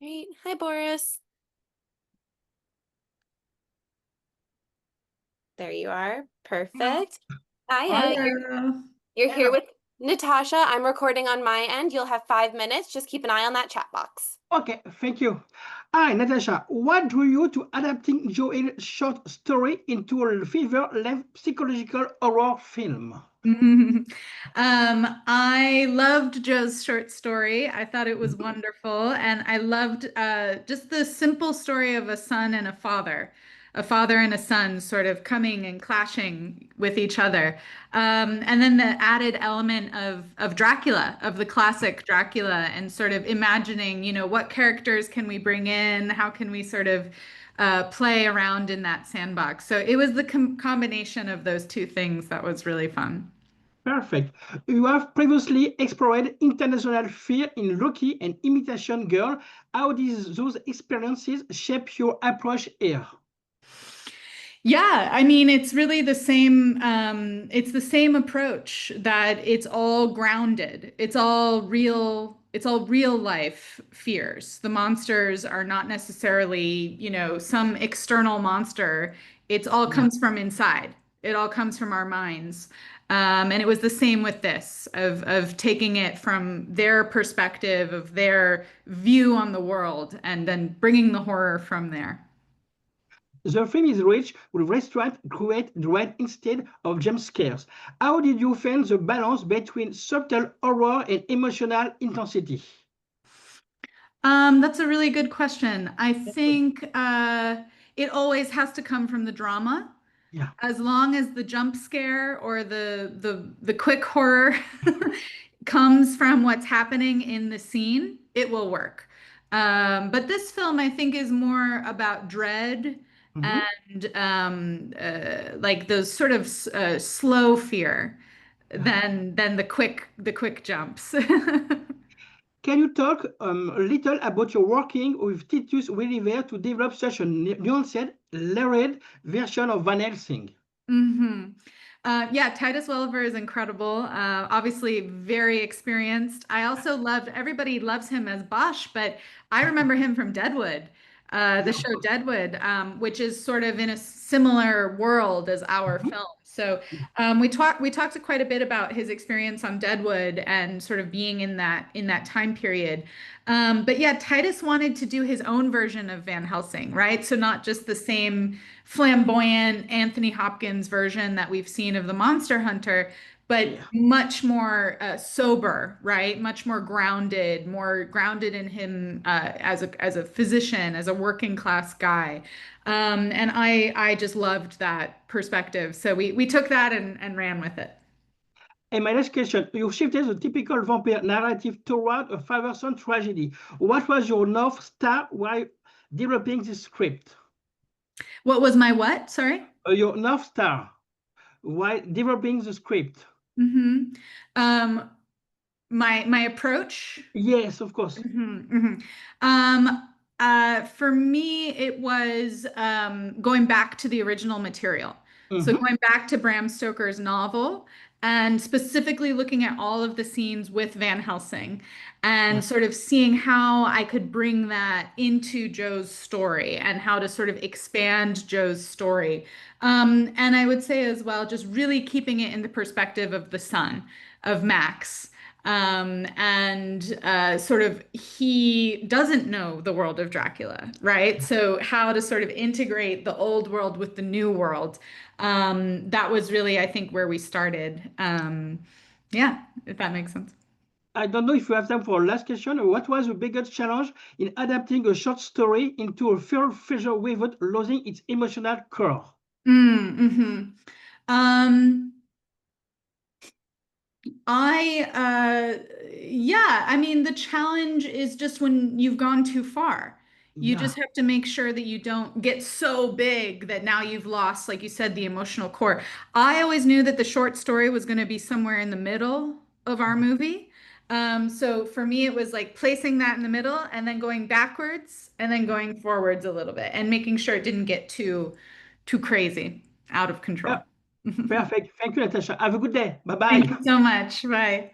Great. Hi, Boris. There you are. Hello. Perfect. Hi, Hello. you're here Hello. with Natasha. I'm recording on my end. You'll have 5 minutes. Just keep an eye on that chat box. Okay, thank you. Hi, Natasha. What drew you to adapting Joel's short story into a feature-length psychological horror film? I loved Joe's short story. I thought it was wonderful. And I loved just the simple story of a son and a father and a son sort of coming and clashing with each other. And then the added element of Dracula, of the classic Dracula, and sort of imagining, what characters can we bring in? How can we sort of play around in that sandbox? So it was the combination of those two things that was really fun. Perfect. You have previously explored international fear in Loki and Imitation Girl. How did those experiences shape your approach here? Yeah, I mean, it's really the same, it's the same approach that it's all grounded. It's all real life fears. The monsters are not necessarily, some external monster. It all Yeah. comes from inside. It all comes from our minds. And it was the same with this, of taking it from their perspective, of their view on the world, and then bringing the horror from there. The film is rich with restaurant create dread instead of jump scares. How did you find the balance between subtle horror and emotional intensity? That's a really good question. I think it always has to come from the drama. Yeah. As long as the jump scare or the quick horror comes from what's happening in the scene, it will work. But this film, I think, is more about dread Mhm. and like those sort of slow fear Yeah. than the quick jumps. Can you talk a little about your working with Titus Welliver to develop such a nuanced, layered version of Van Helsing? hmm yeah, Titus Welliver is incredible. Obviously, very experienced. I also loved, everybody loves him as Bosch, but I remember him from Deadwood, the Yeah, of show course. Deadwood, which is sort of in a similar world as our Mhm. film. So Yeah. we talked quite a bit about his experience on Deadwood and sort of being in that time period. But yeah, Titus wanted to do his own version of Van Helsing, right? So not just the same flamboyant Anthony Hopkins version that we've seen of the Monster Hunter, but Yeah. much more sober, right? Much more grounded in him as a physician, as a working class guy. And I just loved that perspective. So we took that and ran with it. And my last question, you shifted the typical vampire narrative toward a father-son tragedy. What was your North Star while developing this script? What was my what? Sorry. Your North Star while developing the script. hmm Um, my approach. Yes, of course. For me, it was going back to the original material. So Hmm. going back to Bram Stoker's novel and specifically looking at all of the scenes with Van Helsing and Yeah. sort of seeing how I could bring that into Joe's story and how to sort of expand Joe's story. And I would say as well, just really keeping it in the perspective of the son, of Max. And sort of he doesn't know the world of Dracula, right? So how to sort of integrate the old world with the new world. That was really, I think, where we started. Yeah, if that makes sense. I don't know if you have time for a last question. What was the biggest challenge in adapting a short story into a full feature without losing its emotional core? Mm-hmm. Um, yeah, I mean, the challenge is just when you've gone too far. You Yeah. just have to make sure that you don't get so big that now you've lost, like you said, the emotional core. I always knew that the short story was going to be somewhere in the middle of our movie. So for me, it was like placing that in the middle and then going backwards and then going forwards a little bit and making sure it didn't get too crazy, out of Yeah. control. Perfect. Thank you, Natasha. Have a good day. Bye Thank you bye. so much. Bye.